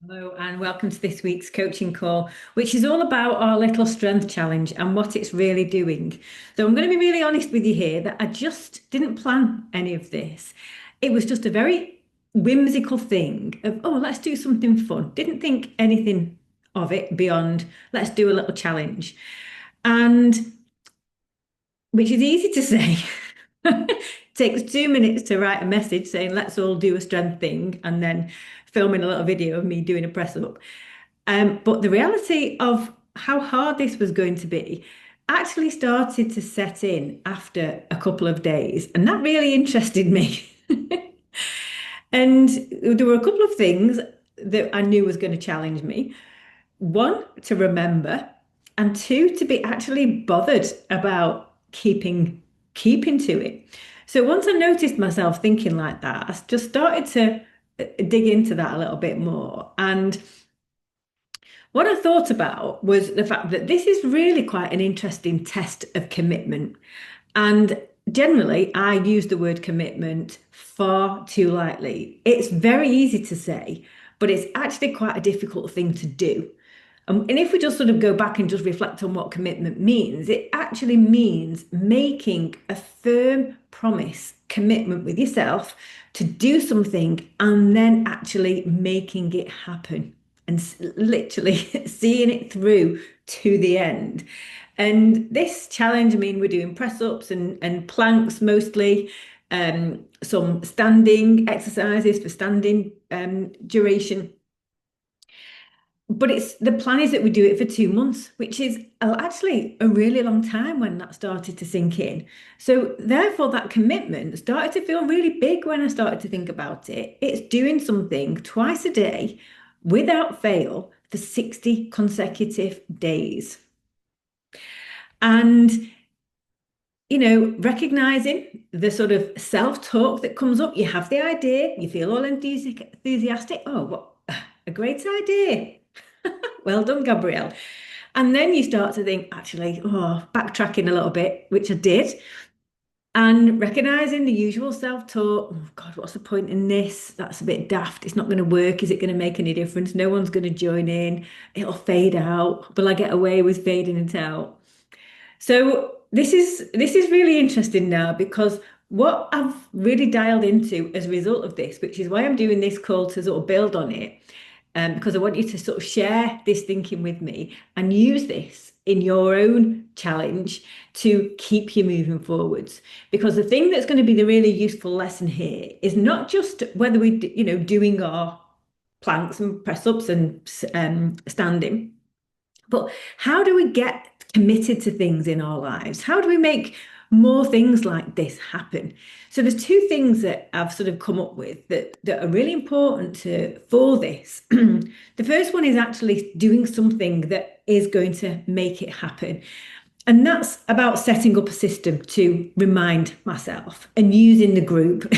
Hello, and welcome to this week's coaching call, which is all about our little strength challenge and what it's really doing. So, I'm going to be really honest with you here that I just didn't plan any of this. It was just a very whimsical thing of, oh, let's do something fun. Didn't think anything of it beyond, let's do a little challenge. And which is easy to say. Takes 2 minutes to write a message saying, let's all do a strength thing, and then filming a little video of me doing a press up. But the reality of how hard this was going to be actually started to set in after a couple of days, and that really interested me. And there were a couple of things that I knew was going to challenge me. One, to remember, and two, to be actually bothered about keeping to it. So once I noticed myself thinking like that, I just started to dig into that a little bit more. And what I thought about was the fact that this is really quite an interesting test of commitment. And generally, I use the word commitment far too lightly. It's very easy to say, but it's actually quite a difficult thing to do. And if we just sort of go back and just reflect on what commitment means, it actually means making a firm promise, commitment with yourself to do something and then actually making it happen and literally seeing it through to the end. And this challenge, I mean, we're doing press ups and planks mostly, some standing exercises for standing duration. But it's the plan is that we do it for 2 months, which is actually a really long time when that started to sink in. So, therefore, that commitment started to feel really big when I started to think about it. It's doing something twice a day without fail for 60 consecutive days. And, recognizing the sort of self-talk that comes up, you have the idea, you feel all enthusiastic. Oh, what a great idea. Well done, Gabrielle. And then you start to think, actually, oh, backtracking a little bit, which I did, and recognizing the usual self-talk. Oh, God, what's the point in this? That's a bit daft. It's not going to work. Is it going to make any difference? No one's going to join in. It'll fade out. Will I get away with fading it out? So this is really interesting now because what I've really dialed into as a result of this, which is why I'm doing this call to sort of build on it, because I want you to sort of share this thinking with me and use this in your own challenge to keep you moving forwards. Because the thing that's going to be the really useful lesson here is not just whether doing our planks and press ups and standing, but how do we get committed to things in our lives? How do we make more things like this happen? So there's two things that I've sort of come up with that are really important for this. The first one is actually doing something that is going to make it happen. And that's about setting up a system to remind myself and using the group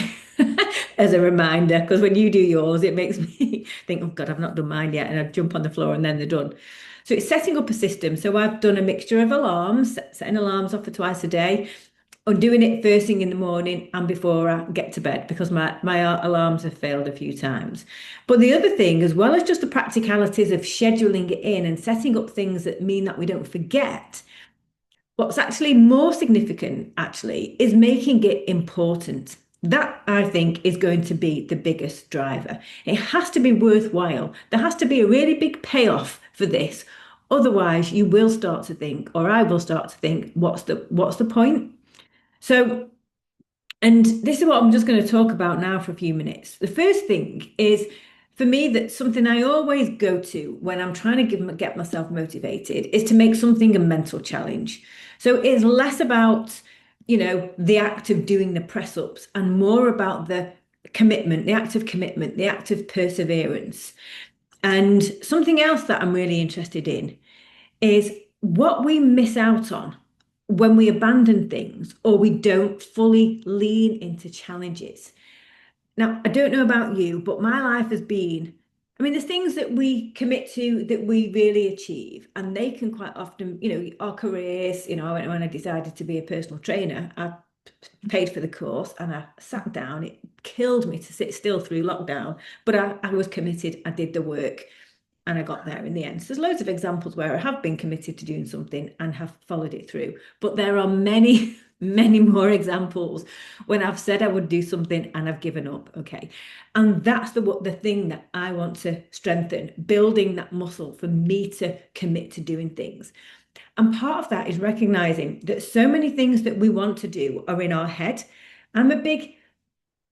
as a reminder. Because when you do yours, it makes me think, oh God, I've not done mine yet. And I jump on the floor and then they're done. So it's setting up a system. So I've done a mixture of alarms, setting alarms off for twice a day, or doing it first thing in the morning and before I get to bed because my alarms have failed a few times. But the other thing, as well as just the practicalities of scheduling it in and setting up things that mean that we don't forget, what's actually more significant, actually, is making it important. That, I think, is going to be the biggest driver. It has to be worthwhile. There has to be a really big payoff for this. Otherwise, you will start to think, or I will start to think, what's the point? So, and this is what I'm just going to talk about now for a few minutes. The first thing is for me that something I always go to when I'm trying to get myself motivated is to make something a mental challenge. So it's less about, the act of doing the press ups and more about the commitment, the act of commitment, the act of perseverance. And something else that I'm really interested in is what we miss out on when we abandon things or we don't fully lean into challenges. Now, I don't know about you, but my life has been, I mean, there's things that we commit to that we really achieve, and they can quite often, our careers, when I decided to be a personal trainer, I paid for the course and I sat down. It killed me to sit still through lockdown, but I was committed. I did the work and I got there in the end. So there's loads of examples where I have been committed to doing something and have followed it through. But there are many, many more examples when I've said I would do something and I've given up. Okay. And that's the thing that I want to strengthen, building that muscle for me to commit to doing things. And part of that is recognizing that so many things that we want to do are in our head. I'm a big,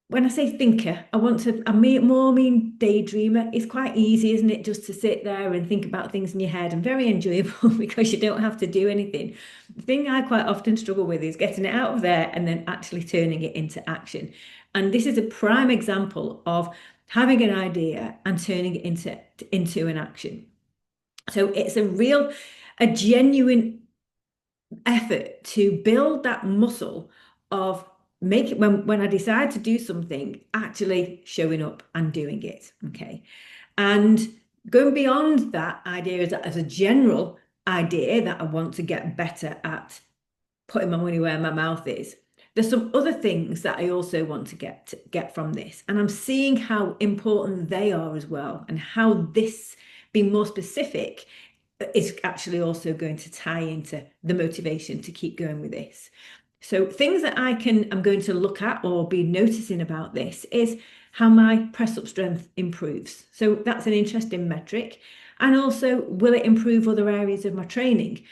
when I say thinker, I mean daydreamer. It's quite easy, isn't it, just to sit there and think about things in your head, and very enjoyable because you don't have to do anything. The thing I quite often struggle with is getting it out of there and then actually turning it into action. And this is a prime example of having an idea and turning it into an action. So it's a genuine effort to build that muscle of make it when I decide to do something, actually showing up and doing it. Okay. And going beyond that idea as a general idea that I want to get better at putting my money where my mouth is. There's some other things that I also want to get from this. And I'm seeing how important they are as well, and how this being more specific is actually also going to tie into the motivation to keep going with this. So things that I'm going to look at or be noticing about this is how my press up strength improves. So that's an interesting metric. And also, will it improve other areas of my training?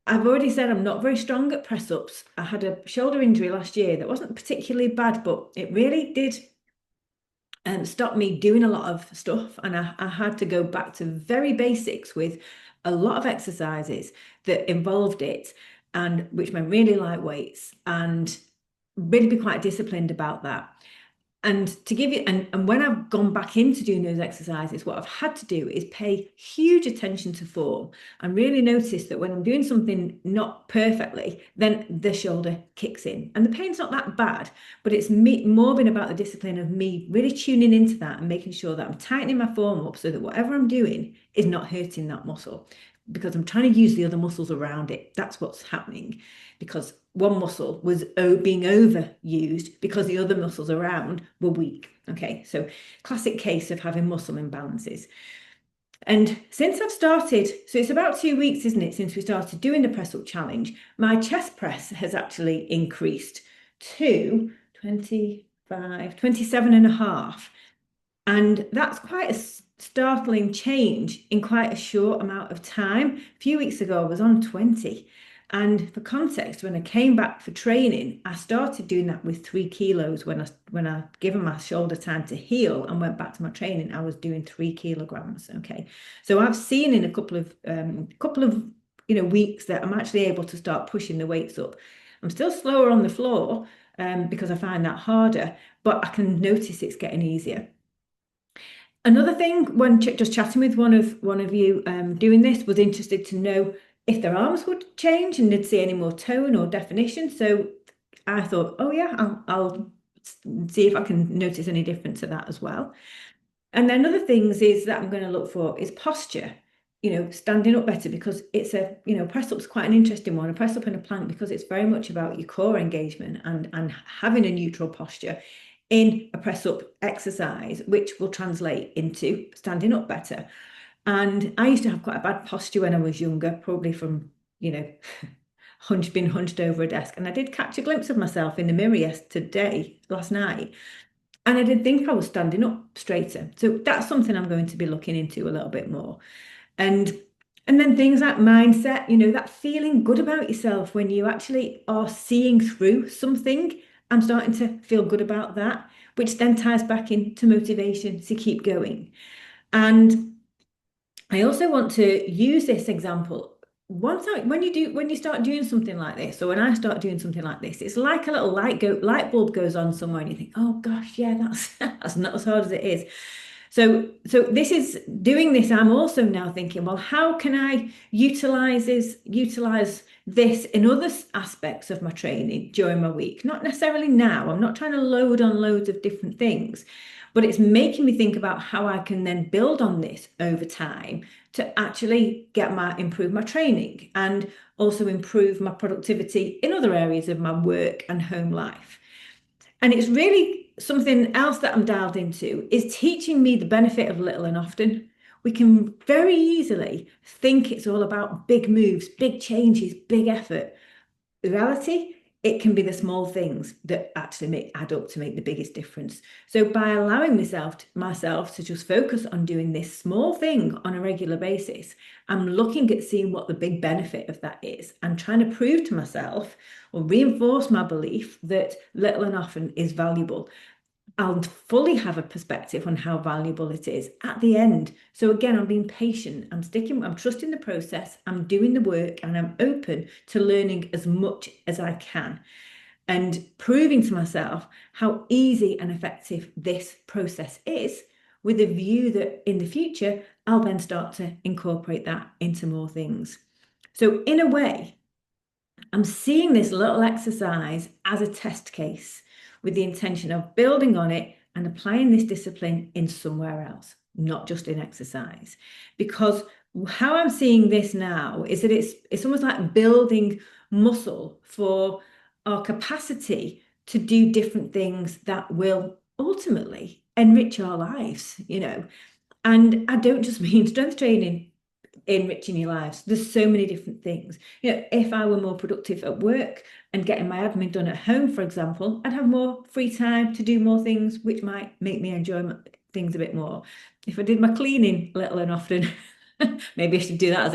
I've already said I'm not very strong at press ups. I had a shoulder injury last year that wasn't particularly bad, but it really did stop me doing a lot of stuff. And I had to go back to very basics with a lot of exercises that involved it, and which meant really light weights, and really be quite disciplined about that. And to give you, and when I've gone back into doing those exercises, what I've had to do is pay huge attention to form and really notice that when I'm doing something not perfectly, then the shoulder kicks in. And the pain's not that bad, but it's more been about the discipline of me really tuning into that and making sure that I'm tightening my form up so that whatever I'm doing is not hurting that muscle, because I'm trying to use the other muscles around it. That's what's happening, because one muscle was being overused because the other muscles around were weak. Okay, so classic case of having muscle imbalances. And since I've started, so it's about 2 weeks, isn't it, since we started doing the press up challenge, my chest press has actually increased to 25, 27 and a half. And that's quite a startling change in quite a short amount of time. A few weeks ago, I was on 20. And for context, when I came back for training, I started doing that with 3 kilos. When I given my shoulder time to heal and went back to my training, I was doing 3 kilograms. Okay, so I've seen in a couple of weeks that I'm actually able to start pushing the weights up. I'm still slower on the floor because I find that harder, but I can notice it's getting easier. Another thing, when just chatting with one of you doing this, was interested to know if their arms would change and they'd see any more tone or definition. So I thought, oh yeah, I'll see if I can notice any difference to that as well. And then other things is that I'm going to look for is posture, standing up better, because it's press up's quite an interesting one, a press up and a plank, because it's very much about your core engagement and having a neutral posture in a press up exercise, which will translate into standing up better. And I used to have quite a bad posture when I was younger, probably from, being hunched over a desk. And I did catch a glimpse of myself in the mirror last night. And I did think I was standing up straighter. So that's something I'm going to be looking into a little bit more. And then things like mindset, that feeling good about yourself when you actually are seeing through something. I'm starting to feel good about that, which then ties back into motivation to keep going. And I also want to use this example. When you start doing something like this, or when I start doing something like this, it's like a little light bulb goes on somewhere, and you think, oh gosh, yeah, that's not as hard as it is. So this is doing this. I'm also now thinking, well, how can I utilize this in other aspects of my training during my week? Not necessarily now. I'm not trying to load on loads of different things, But it's making me think about how I can then build on this over time to actually improve my training and also improve my productivity in other areas of my work and home life. And it's really something else that I'm dialed into is teaching me the benefit of little and often. We can very easily think it's all about big moves, big changes, big effort. In reality, it can be the small things that actually add up to make the biggest difference. So by allowing myself to just focus on doing this small thing on a regular basis, I'm looking at seeing what the big benefit of that is and trying to prove to myself or reinforce my belief that little and often is valuable. I'll fully have a perspective on how valuable it is at the end. So again, I'm being patient. I'm trusting the process. I'm doing the work and I'm open to learning as much as I can and proving to myself how easy and effective this process is with a view that in the future, I'll then start to incorporate that into more things. So in a way, I'm seeing this little exercise as a test case with the intention of building on it and applying this discipline in somewhere else, not just in exercise. Because how I'm seeing this now is that it's almost like building muscle for our capacity to do different things that will ultimately enrich our lives, And I don't just mean strength training enriching your lives. There's so many different things. If I were more productive at work and getting my admin done at home, for example, I'd have more free time to do more things, which might make me enjoy things a bit more. If I did my cleaning little and often, maybe I should do that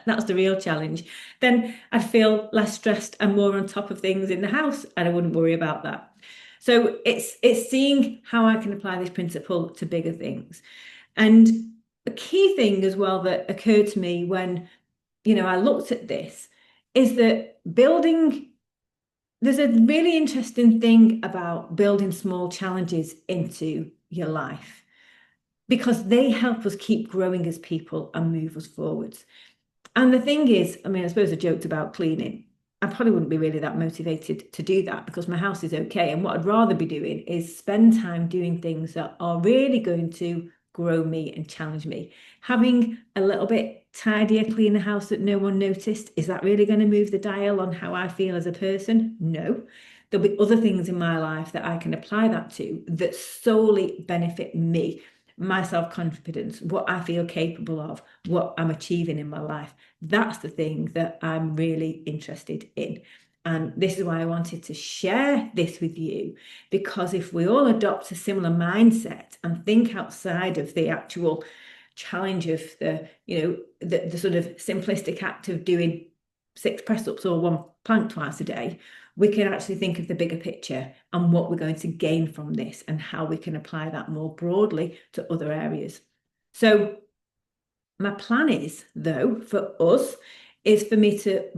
that's the real challenge. Then I'd feel less stressed and more on top of things in the house, and I wouldn't worry about that. So it's seeing how I can apply this principle to bigger things. And a key thing as well that occurred to me when, I looked at this is that there's a really interesting thing about building small challenges into your life because they help us keep growing as people and move us forwards. And the thing is, I suppose I joked about cleaning. I probably wouldn't be really that motivated to do that because my house is okay. And what I'd rather be doing is spend time doing things that are really going to grow me and challenge me. Having a little bit tidier, cleaner house that no one noticed, is that really going to move the dial on how I feel as a person? No. There'll be other things in my life that I can apply that to that solely benefit me, my self-confidence, what I feel capable of, what I'm achieving in my life. That's the thing that I'm really interested in. And this is why I wanted to share this with you, because if we all adopt a similar mindset and think outside of the actual challenge of the sort of simplistic act of doing 6 press-ups or 1 plank twice a day, we can actually think of the bigger picture and what we're going to gain from this and how we can apply that more broadly to other areas. So my plan is, though, for us, is for me to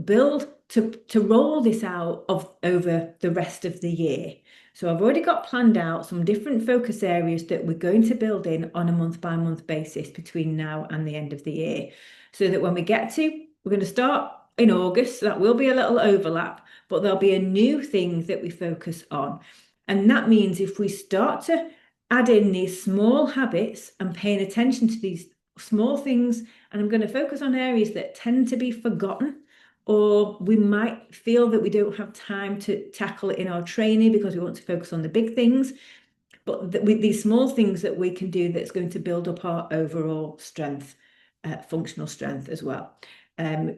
roll this out over the rest of the year. So I've already got planned out some different focus areas that we're going to build in on a month-by-month basis between now and the end of the year. So that when we're going to start in August, so that will be a little overlap, but there'll be a new thing that we focus on. And that means if we start to add in these small habits and paying attention to these small things, and I'm going to focus on areas that tend to be forgotten, or we might feel that we don't have time to tackle it in our training because we want to focus on the big things. But with these small things that we can do, that's going to build up our overall strength, functional strength as well.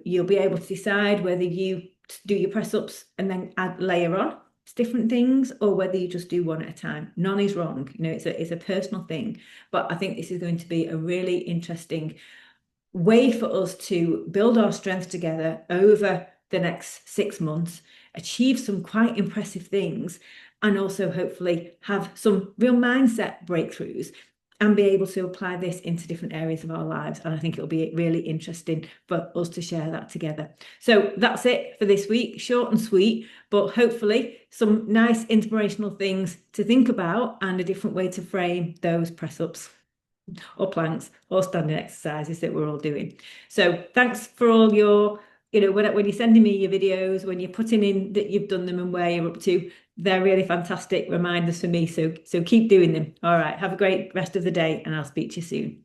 You'll be able to decide whether you do your press ups and then layer on different things, or whether you just do one at a time. None is wrong. It's a personal thing. But I think this is going to be a really interesting way for us to build our strength together over the next 6 months, achieve some quite impressive things, and also hopefully have some real mindset breakthroughs and be able to apply this into different areas of our lives. And I think it'll be really interesting for us to share that together. So that's it for this week, short and sweet, but hopefully some nice inspirational things to think about and a different way to frame those press ups or planks or standing exercises that we're all doing. So thanks for all your, when you're sending me your videos, when you're putting in that you've done them and where you're up to, They're really fantastic reminders for me. So keep doing them. All right. Have a great rest of the day, and I'll speak to you soon.